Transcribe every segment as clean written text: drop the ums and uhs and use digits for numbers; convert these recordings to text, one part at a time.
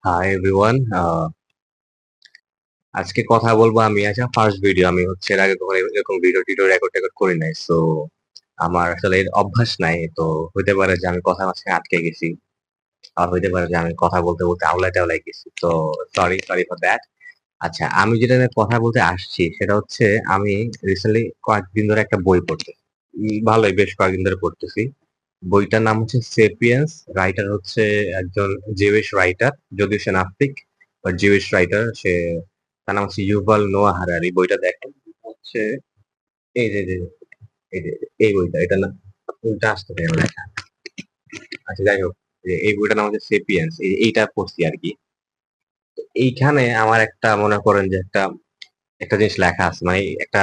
Hi everyone. আজকে কথা বলবো আমি। আচ্ছা, ফার্স্ট ভিডিও আমি হচ্ছে এর আগে কখনো এরকম ভিডিও টিডিও রেকর্ড টেকর্ড করি নাই, সো আমার আসলে এর অভ্যাস নাই। তো হইতে পারে যে আমি কথা মাঝখানে আটকে গেছি, আর হইতে পারে যে আমি কথা বলতে বলতে আউলাই টাউলাই গেছি। তো সরি সরি ফর দ্যাট। আচ্ছা, আমি যেটা নিয়ে কথা বলতে আসছি সেটা হচ্ছে আমি রিসেন্টলি কয়েকদিন ধরে একটা বই পড়তেছি। ভালোই, বেশ কয়েকদিন ধরে পড়তেছি। বইটার নাম হচ্ছে সেপিয়েন্স। রাইটার হচ্ছে একজন জেউইশ রাইটার, যদিও সে নাস্তিক, বাট জেউইশ রাইটার সে। তার নাম হচ্ছে ইউভাল নোয়া হারারি। বইটা দেখেন হচ্ছে এই যে যে এই যে এই বইটা, এটা না উল্টা আসতে পারে লেখা। আচ্ছা, যাই হোক, এই বইটার নাম হচ্ছে সেপিয়েন্স। এইটা পড়ছি আর কি। তো এইখানে আমার একটা মনে করেন যে একটা একটা জিনিস লেখা আছে, মানে একটা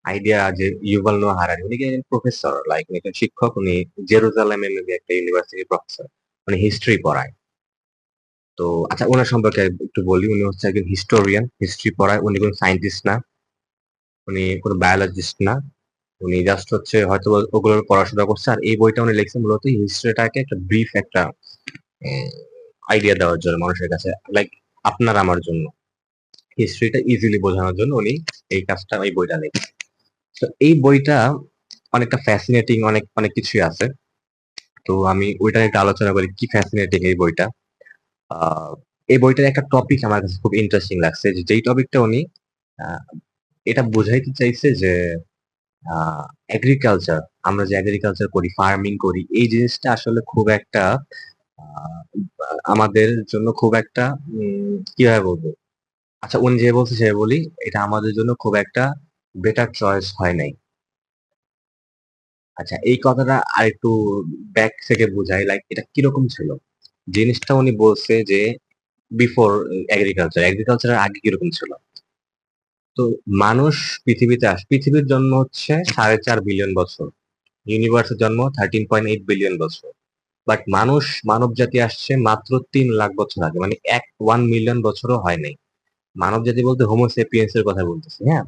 আইডিয়া, যে ইউভাল নোয়া হারারি উনি কি প্রফেসর, লাইক উনি একজন শিক্ষক। উনি জেরুজালেমে মেবি একটা ইউনিভার্সিটির প্রফেসর, উনি হিস্ট্রি পড়ায়। তো আচ্ছা, ওনার সম্পর্কে একটু বলি। উনি হচ্ছে একজন হিস্টোরিয়ান, হিস্ট্রি পড়ায়। উনি কোনো সায়েন্টিস্ট না, উনি কোনো বায়োলজিস্ট না। উনি জাস্ট হচ্ছে হয়তো ওগুলোর পড়াশোনা করছে। আর এই বইটা উনি লিখছেন মূলত হিস্ট্রিটাকে একটা ব্রিফ একটা আইডিয়া দেওয়ার জন্য মানুষের কাছে, লাইক আপনার আমার জন্য হিস্ট্রিটা ইজিলি বোঝানোর জন্য উনি এই কাজটা, এই বইটা লিখছেন। তো এই বইটা অনেকটা ফ্যাসিনেটিং, অনেক অনেক কিছুই আছে। তো আমি ওইটা নিয়ে একটু আলোচনা করি, কি ফ্যাসিনেটিং এই বইটা। আহ, এই বইটার একটা টপিক আমার কাছে খুব ইন্টারেস্টিং লাগছে, যে যেই টপিকটা উনি আহ, এটা বোঝাইতে চাইছে যে এগ্রিকালচার, আমরা যে এগ্রিকালচার করি, ফার্মিং করি, এই জিনিসটা আসলে খুব একটা আহ, আমাদের জন্য খুব একটা কিভাবে বলবো। আচ্ছা, উনি যে বলছে সে বলি, এটা আমাদের জন্য খুব একটা বেটার চয়েস হয় নাই। আচ্ছা, এই কথাটা আর একটু ব্যাক থেকে বুঝাই, লাইক এটা কিরকম ছিল। জিনিসটা উনি বলছে যে বিফোর এগ্রিকালচার, এগ্রিকালচারের আগে কিরকম ছিল। তো মানুষ পৃথিবীর জন্ম হচ্ছে 4.5 বিলিয়ন বছর। ইউনিভার্সের জন্ম 13.8 বিলিয়ন বছর। বাট মানব জাতি আসছে মাত্র 3 লাখ বছর আগে, মানে 1 মিলিয়ন বছরও হয় নাই। মানব জাতি বলতে হোমোসেপিয়েন্স এর কথা বলতেছি, হ্যাঁ।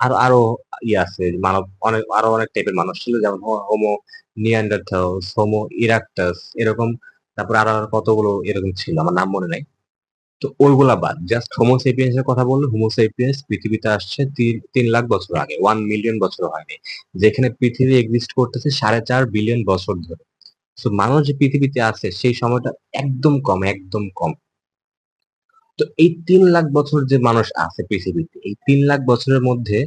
আরো আরো আছে, মানব অনেক, আরো অনেক টাইপের মানুষ ছিল, যেমন হোমো নিয়ান্ডারথালস, হোমো ইরাকটাস, এরকম। তারপর আরো আরো কতগুলো এরকম ছিল, আমার নাম মনে নাই। তো ওইগুলা বাদ, জাস্ট হোমোসেপিয়েন্স এর কথা বললে, হোমোসেপিয়েন্স পৃথিবীতে আসছে 3 লাখ বছর আগে, 1 মিলিয়ন বছর হয়নি। যেখানে পৃথিবী এক্সিস্ট করতেছে 4.5 বিলিয়ন বছর ধরে। তো মানুষ যে পৃথিবীতে আছে সেই সময়টা একদম কম, একদম কম। তো এই 3 লাখ বছর যে মানুষ আছে পৃথিবীতে, এই 3 লাখ বছরের মধ্যে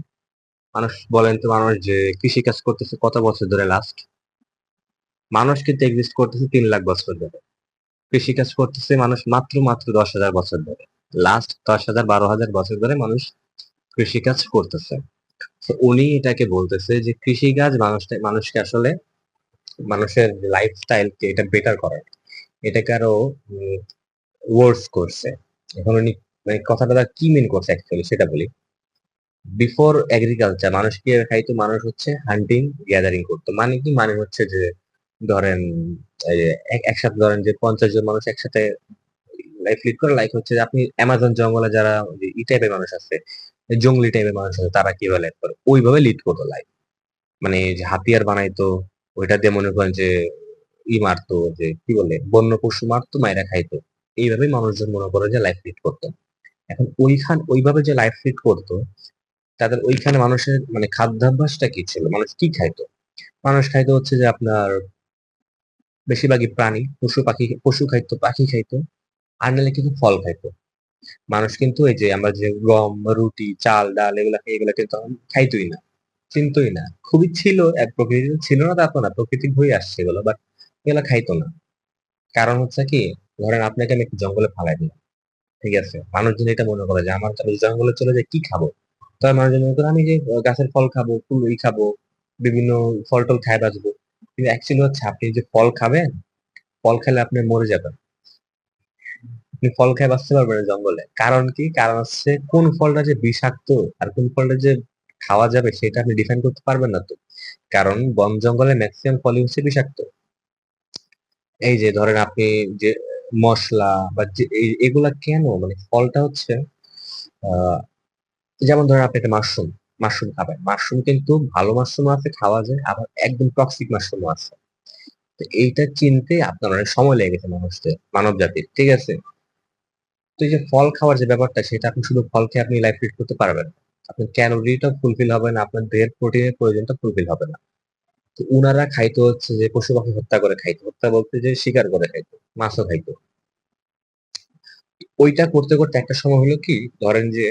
মানুষ, বলেন তো, মানুষ যে কৃষি কাজ করতেছে কত বছর ধরে লাস্ট? মানুষ কিন্তু এক্সিস্ট করতেছে 3 লাখ বছর ধরে। কৃষি কাজ করতেছে মানুষ মাত্র মাত্র 10,000 বছর ধরে। লাস্ট 10,000 12,000 বছর ধরে মানুষ কৃষিকাজ করতেছে। তো উনি এটাকে বলতেছে যে কৃষিকাজ মানুষকে আসলে মানুষের লাইফস্টাইলকে এটা বেটার করে, এটাকে আরো ওয়ার্স করছে। এখন উনি মানে কথাটা তার কি মিন করছে অ্যাকচুয়ালি সেটা বলি। বিফোর এগ্রিকালচার মানুষ কি খাইতো? মানুষ হচ্ছে হান্টিং গ্যাদারিং করতো। মানে কি? মানে হচ্ছে যে ধরেন এই যে একসাথে ধরেন যে 50 জন মানুষ একসাথে লাইফ লিড করে, লাইক হচ্ছে যে আপনি অ্যামাজন জঙ্গলে যারা ই টাইপের মানুষ আছে, জঙ্গলি টাইপের মানুষ আছে, তারা কিভাবে লাইফ করে ওইভাবে লিড করতো লাইফ। মানে যে হাতিয়ার বানাইতো, ওইটা দিয়ে মনে করেন যে মারতো, যে কি বলে, বন্য পশু মারতো, মাইরা খাইতো। এইভাবেই মানুষজন মনে করে যে লাইফ লিড করতো। এখন ওইভাবে যে লাইফ লিড করতো, তাদের ওইখানে মানুষের মানে খাদ্যাভ্যাসটা কি ছিল, মানুষ কি খাইতো? মানুষ খাইতো হচ্ছে যে আপনার বেশিরভাগই প্রাণী, পশু খাইতো, পাখি খাইতো, আর নাহলে কিছু ফল খাইতো। মানুষ কিন্তু এই যে আমরা যে গম, রুটি, চাল, ডাল এগুলা খাই, এগুলা কিন্তু খাইতোই না, চিনতোই না। খুবই ছিল, এক প্রকৃতিতে ছিল না তা তো না, প্রকৃতিক হয়ে আসছে এগুলো, বাট এগুলা খাইতো না। কারণ হচ্ছে কি, ধরেন আপনাকে আমি একটু জঙ্গলে ফালাই দিলাম, ঠিক আছে, মানুষজন এটা মনে করে যে আমার, আমি জঙ্গলে চলে যাই কি খাবো। তবে মানুষজন মনে করে আমি যে গাছের ফল খাবো, ফুল খাবো, বিভিন্ন ফল টল খাই বাঁচবো। কিন্তু অ্যাকচুয়ালি হচ্ছে আপনি যে ফল খাবেন, ফল খেলে আপনি মরে যাবেন। আপনি ফল খেয়ে বাঁচতে পারবেন না জঙ্গলে। কারণ কি? কারণ হচ্ছে কোন ফলটা যে বিষাক্ত আর কোন ফলটা যে খাওয়া যাবে সেটা আপনি ডিফাইন করতে পারবেন না তো। কারণ বন জঙ্গলে ম্যাক্সিমাম ফলই হচ্ছে বিষাক্ত। এই যে ধরেন আপনি যে মশলা বা যে এগুলা কেন, মানে ফলটা হচ্ছে আহ যেমন ধরেন আপনি একটা মাশরুম, মাশরুম খাবেন, মাশরুম কিন্তু ভালো মাশরুম আছে খাওয়া যায়, আবার একদম টক্সিক মাশরুম আছে। তো এইটা চিনতে আপনার অনেক সময় লেগে গেছে মানুষদের, মানব জাতির, ঠিক আছে? তো এই যে ফল খাওয়ার যে ব্যাপারটা, সেটা আপনি শুধু ফল খেয়ে আপনি লাইফ লিড করতে পারবেন না। আপনার ক্যালোরিটা ফুলফিল হবে না, আপনার দেহের প্রোটিনের প্রয়োজনটা ফুলফিল হবে না। তো উনারা খাইতো হচ্ছে যে পশু পাখি হত্যা করে খাইতো, হত্যা বলতে যে শিকার করে খাইতো, মাছও খাইতো। ওইটা করতে করতে একটা সময় হলো কি, ধরেন যে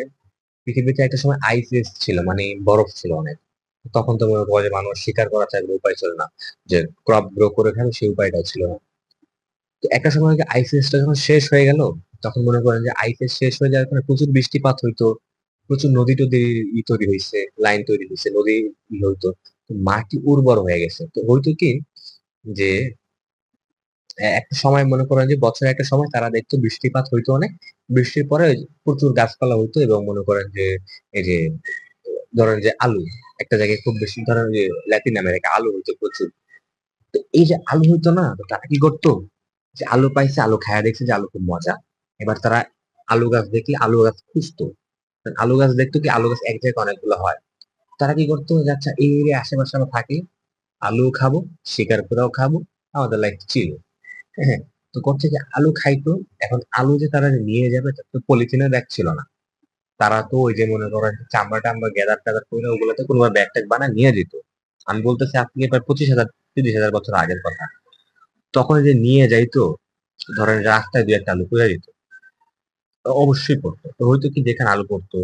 পৃথিবীতে একটা সময় আইস এজ ছিল, মানে বরফ ছিল অনেক। তখন তো মনে করো যে মানুষ শিকার করা ছাড়া কোনো উপায় ছিল না, যে ক্রপ গ্রো করে খাবে সেই উপায়টাও ছিল না। তো একটা সময় আইস এজটা যখন শেষ হয়ে গেল, তখন মনে করেন যে আইস এজ শেষ হয়ে যাওয়ার কারণে প্রচুর বৃষ্টিপাত হইতো, প্রচুর নদী টদী তৈরি হয়েছে, লাইন তৈরি হয়েছে, নদী হইতো। তো মাটি উর্বর হয়ে গেছে, তো হইতো কি যে একটা সময় মনে করেন যে বছরে একটা সময় তারা দেখতো বৃষ্টিপাত হইতো অনেক, বৃষ্টির পরে প্রচুর গাছপালা হইতো, এবং মনে করেন যে এই যে ধরেন যে আলু একটা জায়গায় খুব বেশি, ধরেন যে ল্যাটিন আমেরিকা আলু হইতো প্রচুর। তো এই যে আলু হইতো না, তো তারা কি করতো, যে আলু পাইছে, আলু খায়া দেখছে যে আলু খুব মজা। এবার তারা আলু গাছ দেখলে আলু গাছ খুঁজতো। কারণ আলু গাছ দেখতো কি, আলু গাছ এক জায়গায় অনেকগুলো হয়। তারা কি করতো যে আচ্ছা এই এরিয়া আশেপাশে আমরা থাকি, আলু খাবো, শিকার করেও খাবো, আমাদের লাইফ চিল। হ্যাঁ। তো করছে যে আলু খাইতো। এখন আলু যে তারা যে নিয়ে যাবে, তার তো পলিথিনে ব্যাগ ছিল না। তারা তো ওই যে মনে করেন চামড়া টামড়া গ্যাদার ট্যাদার করে ওগুলোতে কোনো ব্যাগ ট্যাগ বানায় নিয়ে যেত। আমি বলতেছি আজ থেকে প্রায় 25,000 30,000 বছর আগের কথা। তখন যে নিয়ে যাইতো, ধরেন রাস্তায় দুই একটা আলু পড়ে যেত, তো অবশ্যই পড়তো। তো হয়তো কি যেখানে আলু পড়তো,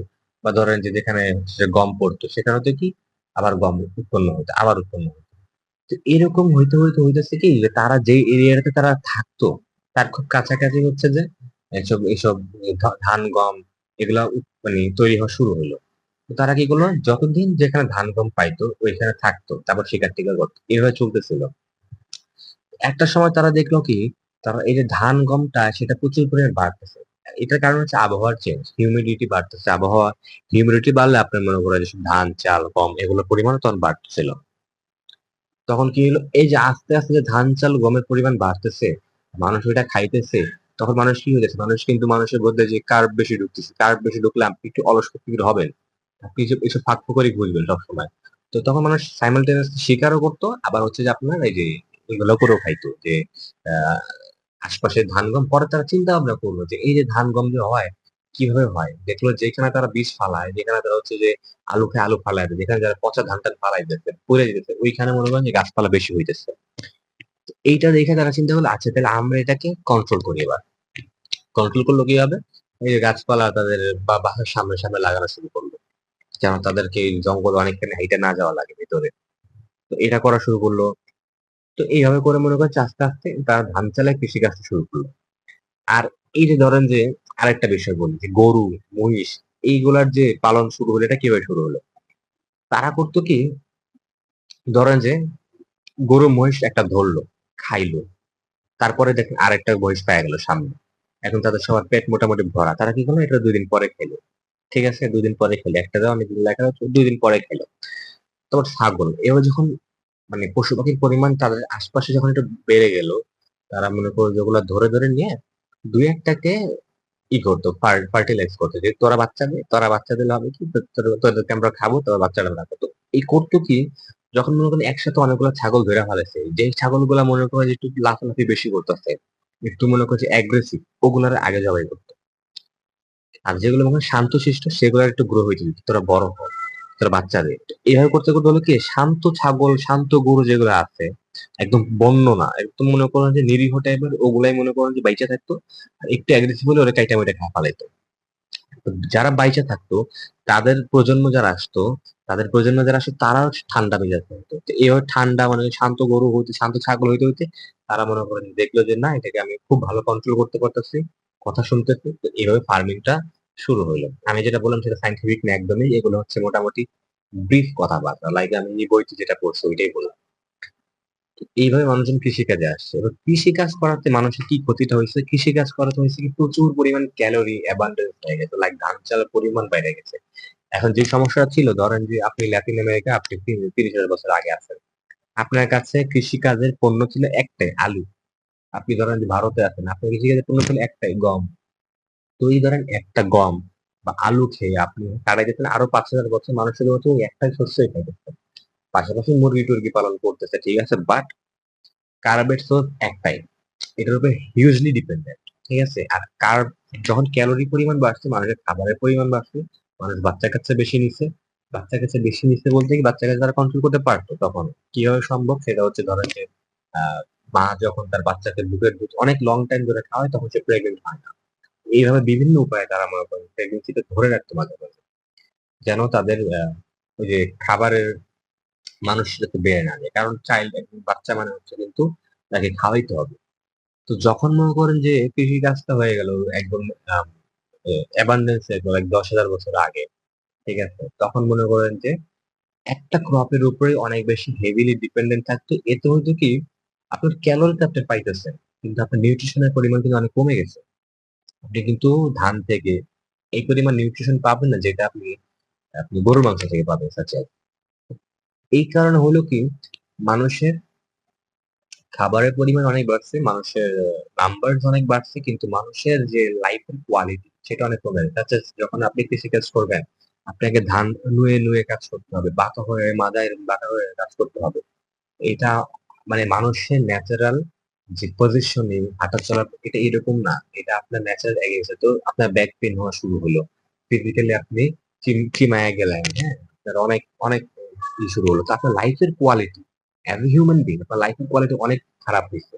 বা ধরেন যে যেখানে সে গম পড়তো, সেখানে হয়তো কি আবার গম উৎপন্ন হতো, আবার উৎপন্ন হতো। তো এরকম হইতে হইতে হইতেছে কি, যে তারা যে এরিয়াটাতে তারা থাকতো, তার খুব কাছাকাছি হচ্ছে যে এসব এসব ধান গম এগুলা মানে তৈরি হওয়া শুরু হলো। তো তারা কি করলো, যতদিন যেখানে ধান গম পাইতো ওইখানে থাকতো, তারপর শিকার টিকার করতো, এভাবে চলতেছিল। একটা সময় তারা দেখলো কি, তারা এই যে ধান গমটা সেটা প্রচুর পরিমাণে বাড়তেছে। এটার কারণ হচ্ছে আবহাওয়ার চেঞ্জ, হিউমিডিটি বাড়তেছে, আবহাওয়া হিউমিডিটি বাড়লে আপনার মনে করেন যে ধান চাল গম এগুলোর পরিমাণ তখন বাড়তেছিল। তখন কি হলো, এই যে আস্তে আস্তে যে ধান চাল গমের পরিমাণ বাড়তেছে, মানুষ ওইটা খাইতেছে, তখন মানুষ কি হয়েছে, মানুষ কিন্তু মানুষের মধ্যে যে কার্ব বেশি ঢুকতেছে, কার্ব বেশি ঢুকলে আপনি একটু অলস প্রকৃতির হবেন, আপনি এসব ফাঁক ফোকরই খুঁজবেন সবসময়। তো তখন মানুষ সাইমালটেনিয়াসলি শিকারও করতো, আবার হচ্ছে যে আপনার এই যে এগুলো করেও খাইতো, যে আহ আশপাশে ধান গম। পরে তারা চিন্তা ভাবনা করলো যে এই যে ধান গম যে হয়, কিভাবে হয়, দেখলো যেখানে তারা বীজ ফালায়, যেখানে তারা হচ্ছে যে আলু খেয়ে আলু ফালায় দেয়, যেখানে যারা পচা ধান টান ফালাই দিতেছে পড়ে যেতেছে, ওইখানে মনে করেন যে গাছপালা বেশি হইতেছে। এইটা দেখে তারা চিন্তা করলো আচ্ছা তাহলে আমরা এটাকে কন্ট্রোল করি। এবার কন্ট্রোল করলো কিভাবে, এই যে গাছপালা তাদের বা বাসার সামনে সামনে লাগানো শুরু করলো, যেন তাদেরকে এই জঙ্গল অনেকখানি হাইটে না যাওয়া লাগে ভিতরে। তো এটা করা শুরু করলো। তো এইভাবে করে মনে করেন যে আস্তে আস্তে তারা ধান চালায় কৃষি কাজ শুরু করলো। আর এই যে ধরেন যে আরেকটা বিষয় বলি, যে গরু মহিষ এইগুলার যে পালন শুরু হলো, এটা কিভাবে শুরু হলো, তারা করতো কি, ধরেন যে গরু মহিষ একটা ধরলো, খাইলো, তারপরে দেখেন আরেকটা মহিষ পাওয়া গেল সামনে, এখন তাদের সবার পেট মোটামুটি ভরা, তারা কি করলো, এটা 2 দিন পরে খেলো। ঠিক আছে, 2 দিন পরে খেলো, একটা দেওয়া অনেকদিন লেখা হচ্ছে, 2 দিন পরে খেলো। তারপর ছাগল, এবার যখন মানে পশু পাখির পরিমাণ তাদের আশপাশে যখন একটু বেড়ে গেল, তারা মনে করো যেগুলো ধরে ধরে নিয়ে দুই একটাকে কি করতো, ফার্টিলাইজ করতো, যে তোরা বাচ্চা দে, তোরা বাচ্চা দিলে হবে কি, তোদেরকে আমরা খাবো, তোরা বাচ্চাটা রাখো। তো এই করতো কি, যখন মনে করেন একসাথে অনেকগুলো ছাগল ধরে ফেলেছে, যে ছাগলগুলা মনে করে যে একটু লাফালাফি বেশি করতেছে, একটু মনে করছে অ্যাগ্রেসিভ, ওগুলার আগে জবাই করতো। আর যেগুলো মনে হয় শান্তশিষ্ট, সেগুলো একটু গ্রো হইতে দিত, তোরা বড় হ, তোরা বাচ্চা দে। এইভাবে করতে করতে হলো কি, শান্ত ছাগল শান্ত গরু যেগুলো আছে, একদম বন্য না, একদম মনে করেন যে নিরীহ টাইপের, ওগুলাই মনে করেন যে বাইচা থাকতো। আর একটু অ্যাগ্রেসিভ হলে ওরা কাইটা মাইটা খা ফেলাইতো। তো যারা বাইচা থাকতো, তাদের প্রজন্ম যারা আসতো, তাদের প্রজন্ম যারা আসতো তারাও ঠান্ডা মেজাজ হতো। তো এইভাবে ঠান্ডা মানে শান্ত গরু হইতে, শান্ত ছাগল হইতে হইতে তারা মনে করেন দেখলো যে না, এটাকে আমি খুব ভালো কন্ট্রোল করতে পারতেছি, কথা শুনতেছি। তো এইভাবে ফার্মিংটা শুরু হইলো। আমি যেটা বললাম সেটা সাইন্টিফিক না একদমই, এগুলো হচ্ছে মোটামুটি ব্রিফ কথাবার্তা, লাইক আমি এই বইতে যেটা পড়ছি ওইটাই বললাম। এইভাবে মানুষজন কৃষিকাজে আসছে। এবার কৃষিকাজ করাতে মানুষের কি ক্ষতিটা হয়েছে, কৃষিকাজ করাতে হয়েছে কি, প্রচুর পরিমাণ ক্যালোরি অ্যাবান্ডেন্স হয়ে গেছে, লাইক ধান চালের পরিমাণ বেড়ে গেছে। এখন যে সমস্যা ছিল, ধরেন যে আপনি ল্যাটিন আমেরিকা, আপনি 30,000 বছর আগে আছেন, আপনার কাছে কৃষিকাজের পণ্য ছিল একটাই, আলু। আপনি ধরেন যে ভারতে আছেন, আপনার কৃষিকাজের পণ্য ছিল একটাই, গম। তো এই ধরেন একটা গম বা আলু খেয়ে আপনি কাটাই যেতেন আরো 5,000 বছর, মানুষ শুধুমাত্র ওই একটাই শস্যই খাইতেছে, পাশাপাশি মুরগি টুরগি পালন করতেছে, ঠিক আছে, বাট কার্বের সোর্স একটাই, এটার উপর হিউজলি ডিপেন্ডেন্ট। ঠিক আছে, আর কার্ব যখন ক্যালোরি পরিমাণ বাড়ছে, মানুষের খাবারের পরিমাণ বাড়ছে, মানুষ বাচ্চা কাচ্চা বেশি নিচ্ছে। বাচ্চা কাচ্চা বেশি নিচ্ছে বলতে কি, বাচ্চা কাচ্চা তারা কন্ট্রোল করতে পারতো তখন, কিভাবে সম্ভব সেটা হচ্ছে ধরেন যে আহ, মা যখন তার বাচ্চাকে বুকের দুধ অনেক লং টাইম ধরে খাওয়ায় তখন সে প্রেগনেন্ট হয় না। এইভাবে বিভিন্ন উপায়ে তারা মনে করেন প্রেগনেন্সিটা ধরে রাখতে মাঝে মাঝে, যেন তাদের ওই যে খাবারের মানুষ যাতে বেড়ে না যায়, কারণ চাইল্ড একজন বাচ্চা মানে হচ্ছে কিন্তু তাকে খাওয়াইতে হবে। তো যখন মনে করেন যে কৃষি কাজটা হয়ে গেল একদম অ্যাবান্ডেন্স, লাইক 10,000 বছর আগে, ঠিক আছে, তখন মনে করেন যে একটা ক্রপের উপরে অনেক বেশি হেভিলি ডিপেন্ডেন্ট থাকতো। এতে হয়তো কি, আপনার ক্যালোরিটা আপনি পাইতেছেন, কিন্তু আপনার নিউট্রিশনের পরিমাণ কিন্তু অনেক কমে গেছে। আপনি কিন্তু ধান থেকে এই পরিমাণ নিউট্রিশন পাবেন না, যেটা আপনি আপনি গরুর মাংস থেকে পাবেন সাথে। এই কারণে হলো কি, মানুষের খাবারের পরিমাণ অনেক বাড়ছে, মানুষের নাম্বার অনেক বাড়ছে, কিন্তু মানুষের যে লাইফের কোয়ালিটি সেটা অনেক কমে গেছে। আচ্ছা, যখন আপনি কৃষি কাজ করবেন, আপনাকে ধান নুয়ে নুয়ে কাজ করতে হবে, বাঁকা হয়ে মাদায় বাঁকা হয়ে কাজ করতে হবে। এটা মানে মানুষের ন্যাচারাল যে পজিশনিং, হাঁটা চলা, এটা এরকম না, এটা আপনার ন্যাচারাল এগেছে। তো আপনার ব্যাক পেন হওয়া শুরু হলো, ফিজিক্যালি আপনি চিমায় গেলেন, হ্যাঁ, আপনার অনেক অনেক শুরু হলো। তো আপনার লাইফের quality as a human being, আপনার লাইফের কোয়ালিটি অনেক খারাপ হয়েছে।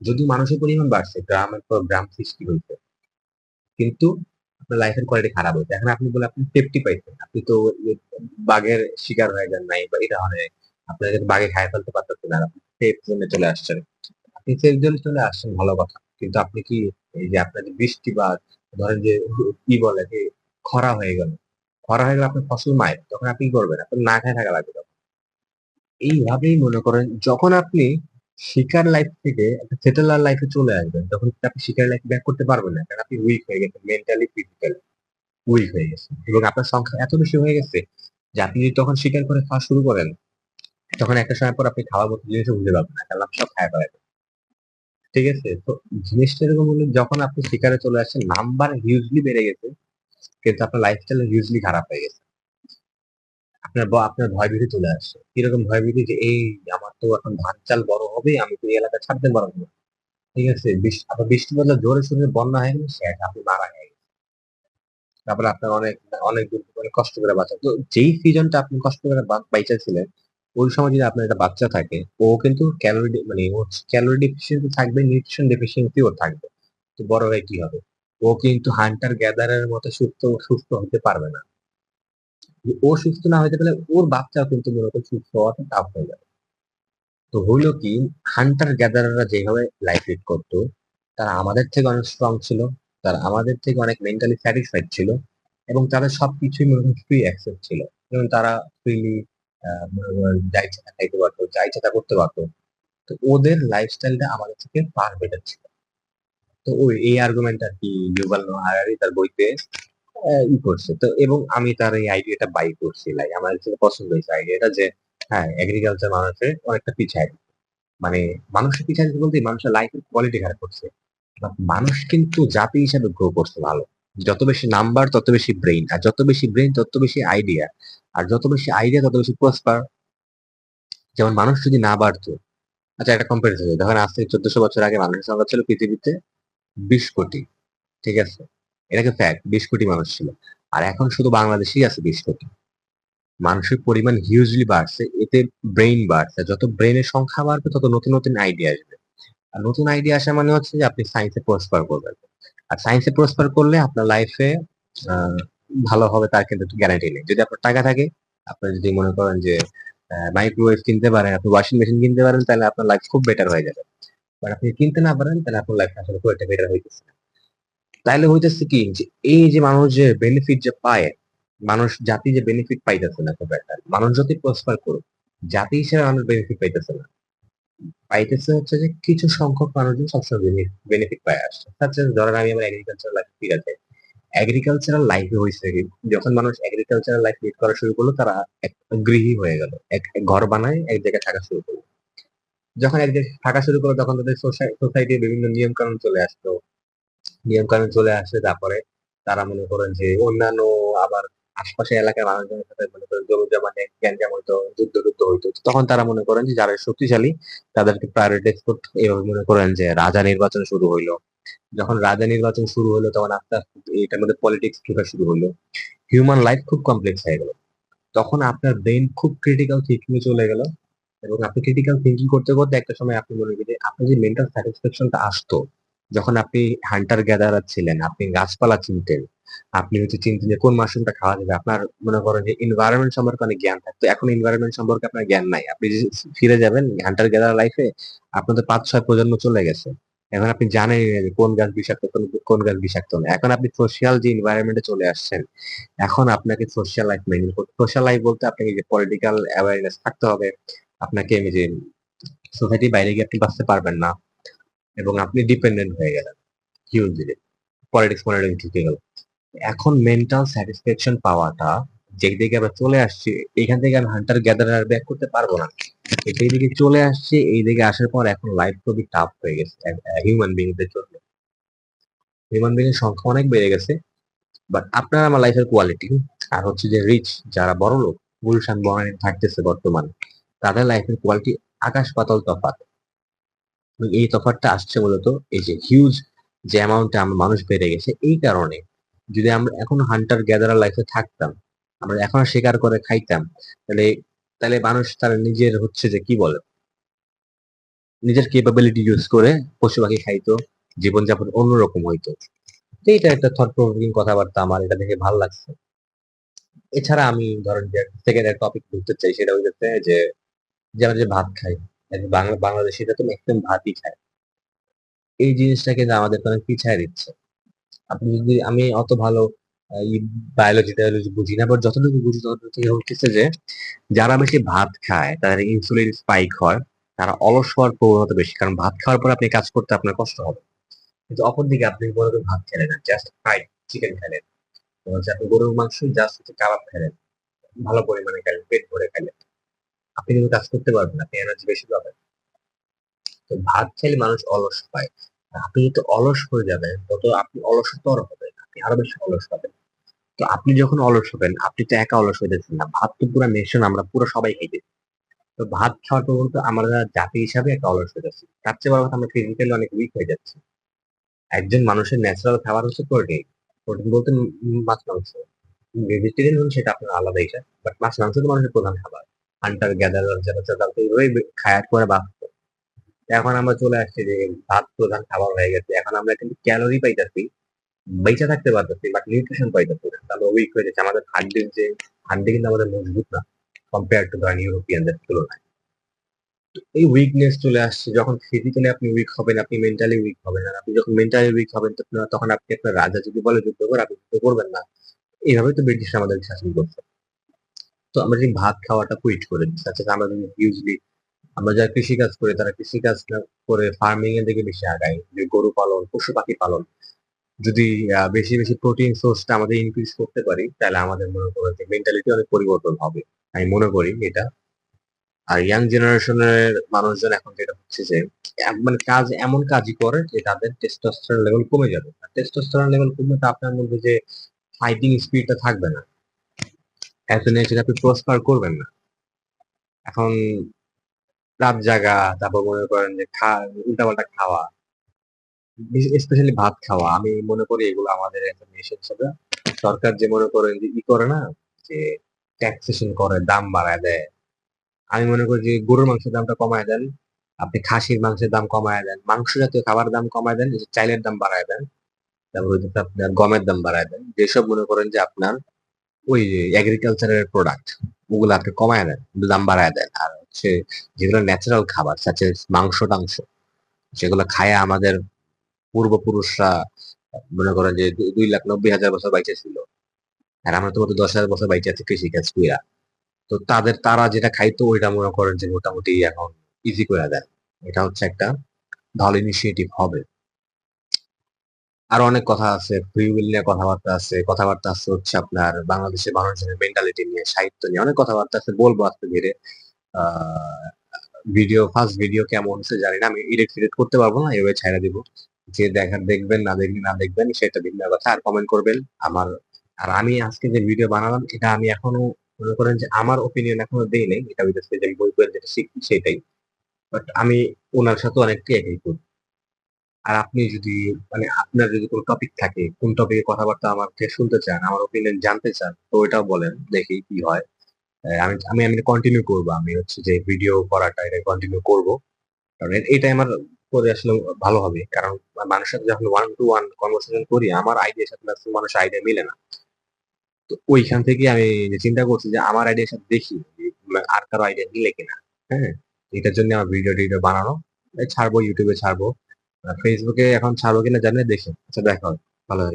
যদি মানুষের পরিমাণ বাড়ছে, গ্রামের পর গ্রাম সৃষ্টি হয়েছে, কিন্তু আপনার লাইফের কোয়ালিটি খারাপ হয়েছে। এখন আপনি বলে আপনি সেফটি পাইছেন, আপনি তো ওই বাঘের শিকার হয়ে যান নাই, বা এটা হয় আপনাকে বাঘে খায় ফেলতে পারতেছেন, আর আপনি সেফ জোনে চলে আসছেন। আপনি সেফ জোনে চলে আসছেন, ভালো কথা, কিন্তু আপনি কি এই যে আপনার যে বৃষ্টি বা ধরেন যে কি বলে যে খরা হয়ে গেল, খরা হয়ে গেলে আপনার ফসল মায়, তখন আপনি কি করবেন? আপনার না খায় থাকা লাগবে তখন। এইভাবেই মনে করেন যখন আপনি শিকার লাইফ থেকে একটা সেটেলার লাইফে চলে আসবেন, তখন কিন্তু আপনি শিকার লাইফ ব্যাক করতে পারবেন না, কারণ আপনি উইক হয়ে গেছেন, মেন্টালি ফিজিক্যালি উইক হয়ে গেছে, এবং আপনার সংখ্যা এত বেশি হয়ে গেছে যে আপনি যদি তখন শিকার করে খাওয়া শুরু করেন, তখন একটা সময় পর আপনি খাওয়ার মতো জিনিসও বুঝতে পারবেন না, কারণ আপনি সব খায় ফেলাবেন। ঠিক আছে, তো জিনিসটা এরকম হলো, যখন আপনি শিকারে চলে আসছেন, নাম্বার হিউজলি বেড়ে গেছে, কিন্তু আপনার লাইফস্টাইল হিউজলি খারাপ হয়ে গেছে। আপনার ভয় ভীতি চলে আসছে, কিরকম ভয় ভীতি, যে এই আমার তো এখন ধান চাল বড় হবে, আমি তো এই এলাকা ছাড়তে পারবো না। ঠিক আছে, আবার বৃষ্টি বদলে জোরে শুনে বন্যা হয়ে গেলে শেষ, আপনি মারা গেলেন। তারপরে আপনার অনেক অনেক দূর অনেক কষ্ট করে বাঁচা, তো যেই সিজনটা আপনি কষ্ট করে বাইচা ছিলেন, ওই সময় যদি আপনার একটা বাচ্চা থাকে, ও কিন্তু ক্যালোরি মানে ও ক্যালোরি ডেফিসিয়েন্সি থাকবে, নিউট্রিশন ডেফিসিয়েন্সিও থাকবে। তো বড় হয়ে কি হবে? ও কিন্তু হান্টার গ্যাদারের মতো সুস্থ সুস্থ হতে পারবে না। ও সুস্থ না হতে পারলে ওর বাচ্চাও কিন্তু মূলত সুস্থ হওয়াটা টাফ হয়ে যাবে। তো হইলো কি, হান্টার গ্যাদারাররা যেভাবে লাইফ লিড করতো, তারা আমাদের থেকে অনেক স্ট্রং ছিল, তারা আমাদের থেকে অনেক মেন্টালি স্যাটিসফাইড ছিল, এবং তাদের সবকিছুই মনে করেন ফ্রি অ্যাক্সেস ছিল। যেমন তারা ফ্রিলি মনে করেন যা ইচ্ছা তা খাইতে পারতো, যা ইচ্ছা তা করতে পারতো। তো ওদের লাইফস্টাইলটা আমাদের থেকে ফার বেটার ছিল। তো ওই এই আর্গুমেন্ট আর কি ইউভাল নোয়া হারারি তার বইতে ই করছে। তো এবং আমি তার এই আইডিয়াটা বাই করছি, লাইক আমার কাছে পছন্দ হয়েছে আইডিয়াটা, যে হ্যাঁ, এগ্রিকালচার মানুষের অনেকটা পিছায়, মানে মানুষের পিছনে বলতে মানুষের লাইফের কোয়ালিটি খারাপ করছে। But মানুষ কিন্তু জাতি হিসাবে গ্রো করছে ভালো। যত বেশি নাম্বার তত বেশি ব্রেইন, আর যত বেশি ব্রেইন তত বেশি আইডিয়া, আর যত বেশি আইডিয়া তত বেশি প্রসপার। যেমন মানুষ যদি না বাড়তো, আচ্ছা একটা কম্পারিজন, দেখেন আজ থেকে 1400 বছর আগে মানুষের সংখ্যা ছিল পৃথিবীতে 20 কোটি। ঠিক আছে, এটাকে ফ্যাক্ট, 20 কোটি মানুষ ছিল। আর এখন শুধু বাংলাদেশেই আছে 20 কোটি। মানুষের পরিমাণ হিউজলি বাড়ছে, এতে ব্রেইন বাড়ছে, যত ব্রেইনের সংখ্যা বাড়বে তত নতুন নতুন আইডিয়া আসবে। আর নতুন আইডিয়া আসা মানে হচ্ছে যে আপনি সায়েন্সে প্রসপার করবেন। আর সায়েন্সে প্রসপার করলে আপনার লাইফে ভালো হবে তার কিন্তু গ্যারান্টি নেই। যদি আপনার টাকা থাকে, আপনি যদি মনে করেন যে মাইক্রোওয়েভ কিনতে পারেন, আপনি ওয়াশিং মেশিন কিনতে পারেন, তাহলে আপনার লাইফ খুব বেটার হয়ে যাবে। বাট আপনি কিনতে না পারেন, তাহলে আপনার লাইফ আসলে খুব একটা বেটার হইতেছে না। তাইলে হইতেছে কি, যে এই যে মানুষ যে বেনিফিট যে পায়, মানুষ জাতি যে বেনিফিট পাইতেছে না খুব একটা, মানুষ যদি প্রসপার করুক, জাতি হিসেবে মানুষ বেনিফিট পাইতেছে না। পাইতেছে হচ্ছে যে কিছু সংখ্যক মানুষজন সবসময় বেনিফিট পায় আসছে। আচ্ছা, ধরেন আমি আমার এগ্রিকালচারাল লাইফ ঠিক আছে, এগ্রিকালচারাল লাইফে হয়েছে কি, যখন মানুষ এগ্রিকালচারাল লাইফ লিড করা শুরু করলো, তারা এক গৃহী হয়ে গেল, এক ঘর বানায় এক জায়গায় থাকা শুরু করলো। যখন এক জায়গায় থাকা শুরু করলো, তখন তাদের সোসাইটির বিভিন্ন নিয়ম কানুন চলে আসতো। নিয়ম কানুন চলে আসে, তারপরে তারা মনে করেন যে অন্যান্য আবার আশপাশের এলাকার মানুষজনের সাথে মনে করেন জমি জমা নিয়ে গ্যাঞ্জাম হইতো, যুদ্ধ হইতো। তখন তারা মনে করেন যে যারা শক্তিশালী তাদেরকে প্রায়োরিটাইজ করতো। এভাবে মনে করেন যে রাজা নির্বাচন শুরু হইলো। যখন রাজা নির্বাচন শুরু হলো তখন আস্তে আস্তে এটার মধ্যে পলিটিক্স ঢোকা শুরু হলো। হিউম্যান লাইফ খুব কমপ্লেক্স হয়ে গেল। তখন আপনার ব্রেন খুব ক্রিটিক্যাল থিঙ্কিং এ চলে গেল, এবং আপনি ক্রিটিক্যাল থিঙ্কিং করতে করতে একটা সময় আপনি মনে করেন যে আপনার যে মেন্টাল স্যাটিসফ্যাকশনটা আসতো যখন আপনি হান্টার গ্যাদারার ছিলেন, আপনি গাছপালা চিনতেন, আপনি হচ্ছে চিনতেন যে কোন মাশরুমটা খাওয়া যাবে, আপনার মনে করেন যে এনভায়রনমেন্ট সম্পর্কে অনেক জ্ঞান থাকতো। এখন এনভায়রনমেন্ট সম্পর্কে আপনার জ্ঞান নাই। আপনি যে ফিরে যাবেন হান্টার গ্যাদারার লাইফে, আপনাদের 5-6 প্রজন্ম চলে গেছে। এখন আপনি জানেন যে কোন গাছ বিষাক্ত, কোন গাছ বিষাক্ত না। এখন আপনি সোশ্যাল যে এনভায়রনমেন্টে চলে আসছেন, এখন আপনাকে সোশ্যাল লাইফ মেনটেন করতে, সোশ্যাল লাইফ বলতে আপনাকে যে পলিটিক্যাল অ্যাওয়ারনেস থাকতে হবে, আপনাকে যে সোসাইটির বাইরে গিয়ে আপনি বাঁচতে পারবেন না, এবং আপনি ডিপেন্ডেন্ট হয়ে গেলেন হিউজলি, পলিটিক্স ঢুকে গেল। এখন মেন্টাল স্যাটিসফ্যাকশন পাওয়াটা যেই দিকে আমরা চলে আসছি, এখান থেকে আমি হান্টার গ্যাদারার ব্যাক করতে পারবো না। এই দিকে চলে আসছে, এই দিকে আসার পর এখন লাইফ খুবই টাফ হয়ে গেছে হিউম্যান বিংদের জন্য। হিউম্যান বিং এর সংখ্যা অনেক বেড়ে গেছে, বাট আপনার আমার লাইফের কোয়ালিটি আর হচ্ছে যে রিচ যারা বড় লোক গুলশান বনানী থাকতেছে বর্তমানে, তাদের লাইফের কোয়ালিটি আকাশ পাতাল তফাৎ। এবং এই তফাৎটা আসছে মূলত এই যে হিউজ যে অ্যামাউন্টে আমরা মানুষ বেড়ে গেছে এই কারণে। যদি আমরা এখন হান্টার গ্যাদারার লাইফে থাকতাম, আমরা এখন শিকার করে খাইতাম, তাহলে তাহলে মানুষ তার নিজের হচ্ছে যে কি বলে, নিজের কেপাবিলিটি ইউজ করে পশু পাখি খাইতো, জীবনযাপন অন্যরকম হইতো। তো এটা একটা থট প্রভোকিং কথাবার্তা, আমার এটা দেখে ভালো লাগছে। এছাড়া আমি ধরেন যে সেকেন্ড টপিক বলতে চাই, সেটা হচ্ছে যে যে আমরা যে ভাত খাই, বাংলাদেশিরা তো ম্যাক্সিমাম ভাতই খায়। এই জিনিসটা কিন্তু আমাদের অনেক পিছায় দিচ্ছে। আপনি যদি, আমি অত ভালো বায়োলজি টায়োলজি বুঝি না, বাট যতটুকু বুঝি ততটুকু থেকে হচ্ছে যে যারা বেশি ভাত খায় তাদের ইনসুলিন স্পাইক হয়, তারা অলস হওয়ার প্রবণতা বেশি, কারণ ভাত খাওয়ার পর আপনি কাজ করতে আপনার কষ্ট হবে। কিন্তু অপরদিকে আপনি মনে করেন ভাত খেলেন না, জাস্ট ফ্রাইড চিকেন খেলেন, তো হচ্ছে আপনি গরুর মাংস জাস্ট কাবাব খেলেন, ভালো পরিমাণে খেলেন, পেট ভরে খেলেন, আপনি কিন্তু কাজ করতে পারবেন না, আপনি এনার্জি বেশি পাবেন। তো ভাত খেলে মানুষ অলস পায়। আর আপনি যত অলস হয়ে যাবেন তত আপনি অলসতর হবেন, আপনি আরো বেশি অলস হবেন। তো আপনি যখন অলস হবেন, আপনি তো একা অলস হইতেছেন না, ভাত তো পুরো নেশন, আমরা পুরো সবাই খাইতেছি। তো ভাত খাওয়ার পর তো আমরা জাতি হিসাবে একটা অলস হয়ে যাচ্ছি, তার চেয়ে বড় কথা আমরা ফিজিক্যালি অনেক উইক হয়ে যাচ্ছি। একজন মানুষের ন্যাচারাল খাবার হচ্ছে প্রোটিন। প্রোটিন বলতে মাছ মাংস, ভেজিটেরিয়ান হন সেটা আপনার আলাদা হিসাব, বাট মাছ মাংস তো মানুষের প্রধান খাবার। হান্টার গ্যাদারার যারা তারা তো এইভাবেই খায়াত করে বাঁচতো। এখন আমরা চলে আসছি যে ভাত প্রধান খাবার হয়ে গেছে, এখন আমরা কিন্তু ক্যালোরি পাইতেছি, বেঁচে থাকতে পারতেছি, বাট নিউট্রিশন পাইতেছি না, তাহলে উইক হয়ে যাচ্ছে। আমাদের হাড্ডির যে হাড্ডি কিন্তু আমাদের মজবুত না কম্পেয়ার টু ধরেন ইউরোপিয়ানদের তুলনায়। এই উইকনেস চলে আসছে, যখন ফিজিক্যালি আপনি উইক হবেন, আপনি মেন্টালি উইক হবেন, আর আপনি যখন মেন্টালি উইক হবেন তখন আপনি আপনার রাজা যদি বলে যুদ্ধ করে আপনি যুদ্ধ করবেন না। এইভাবেই তো ব্রিটিশ আমাদের শাসন করছে। তো আমরা যে ভাত খাওয়াটা কুইট করে দিচ্ছি, আচ্ছা আমরা যদি ইউজলি আমরা যারা কৃষিকাজ করি তারা কৃষিকাজ না করে ফার্মিং এর দিকে বেশি আগাই, যে গরু পালন, পশু পাখি পালন, যদি বেশি বেশি প্রোটিন সোর্সটা আমাদের ইনক্রিজ করতে পারি, তাহলে আমাদের মনে করো যে মেন্টালিটি অনেক পরিবর্তন হবে, আমি মনে করি এটা। আর ইয়াং জেনারেশনের মানুষজন এখন যেটা হচ্ছে যে মানে কাজ এমন কাজই করে যে তাদের টেস্টোস্টেরন লেভেল কমে যাবে, আর টেস্টোস্টেরন লেভেল কমলে তো আপনার মধ্যে যে ফাইটিং স্পিরিটটা থাকবে না, এত নেচে আপনি প্রসপার করবেন না। এখন রাত জাগা, তারপর মনে করেন যে উল্টাপাল্টা খাওয়া, স্পেশালি ভাত খাওয়া, আমি মনে করি এগুলো আমাদের একটা নেশন হিসেবে সরকার যে মনে করেন যে ই করে না, যে ট্যাক্সেশন করে, দাম বাড়ায় দেয়। আমি মনে করি যে গরুর মাংসের দামটা কমায় দেন, আপনি খাসির মাংসের দাম কমায় দেন, মাংস জাতীয় খাবার দাম কমায় দেন, এই যে চাইলের দাম বাড়ায় দেন, তারপর হচ্ছে আপনার গমের দাম বাড়ায় দেন, যেসব মনে করেন যে আপনার ওই এগ্রিকালচারের প্রোডাক্ট, ওগুলো আপনি কমায় দেন, দাম বাড়ায় দেন। আর হচ্ছে যেগুলো ন্যাচারাল খাবার সাথে মাংস টাংস, যেগুলো খায় আমাদের পূর্বপুরুষরা মনে করেন যে 2,90,000 বছর বাইচে ছিল, আর আমরা তো মাত্র 10,000 বছর বাইচে আছি কৃষিকাজ কইরা। তো তারা যেটা খাইতো ওইটা মনে করেন যে মোটামুটি এখন ইজি করে দেন। এটা হচ্ছে একটা ভালো ইনিশিয়েটিভ হবে। আর অনেক কথা আছে, ফ্রি উইল নিয়ে কথাবার্তা আছে হচ্ছে আপনার বাংলাদেশের মানুষজনের মেন্টালিটি নিয়ে, সাহিত্য নিয়ে অনেক কথাবার্তা আছে, বলবো আস্তে ধীরে। আহ ফার্স্ট ভিডিও কেমন হচ্ছে জানি না, আমি এডিট করতে পারবো না, এভাবে ছাইড়া দিব। যে দেখার দেখবেন, না দেখবেন সেটা ভিন্ন কথা। আর কমেন্ট করবেন, আমার আর আমি আজকে যে ভিডিও বানালাম এটা আমি এখনো মনে করেন যে আমার ওপিনিয়ন এখনো দেই নাই, এটা হইতেছে যে আমি বই পড়ে যেটা শিখি সেটাই। বাট আমি ওনার সাথে অনেকটাই এগ্রি করি। আর আপনি যদি মানে আপনার যদি কোনো টপিক থাকে, কোন টপিকে কথাবার্তা আমার থেকে শুনতে চান, আমার ওপিনিয়ন জানতে চান, তো ওইটাও বলেন, দেখি কি হয়। আমি আমি আমি কন্টিনিউ করবো, আমি হচ্ছে যে ভিডিও করাটা এটা কন্টিনিউ করবো। কারণ এটাই আমার করে আসলে ভালো হবে, কারণ মানুষের সাথে যখন ওয়ান টু ওয়ান কনভারসেশন করি আমার আইডিয়ার সাথে ম্যাক্সিমাম মানুষের আইডিয়া মিলে না। তো ওইখান থেকে আমি যে চিন্তা করছি যে আমার আইডিয়ার সাথে দেখি যে আর কারো আইডিয়া মিলে কিনা। হ্যাঁ, এটার জন্য আমার ভিডিও টিডিও বানানো, ছাড়বো ইউটিউবে ছাড়বো, ফেসবুকে এখন ছাড়বো কিনা জানি না, দেখি। আচ্ছা দেখা হবে, ভালো থাকবেন।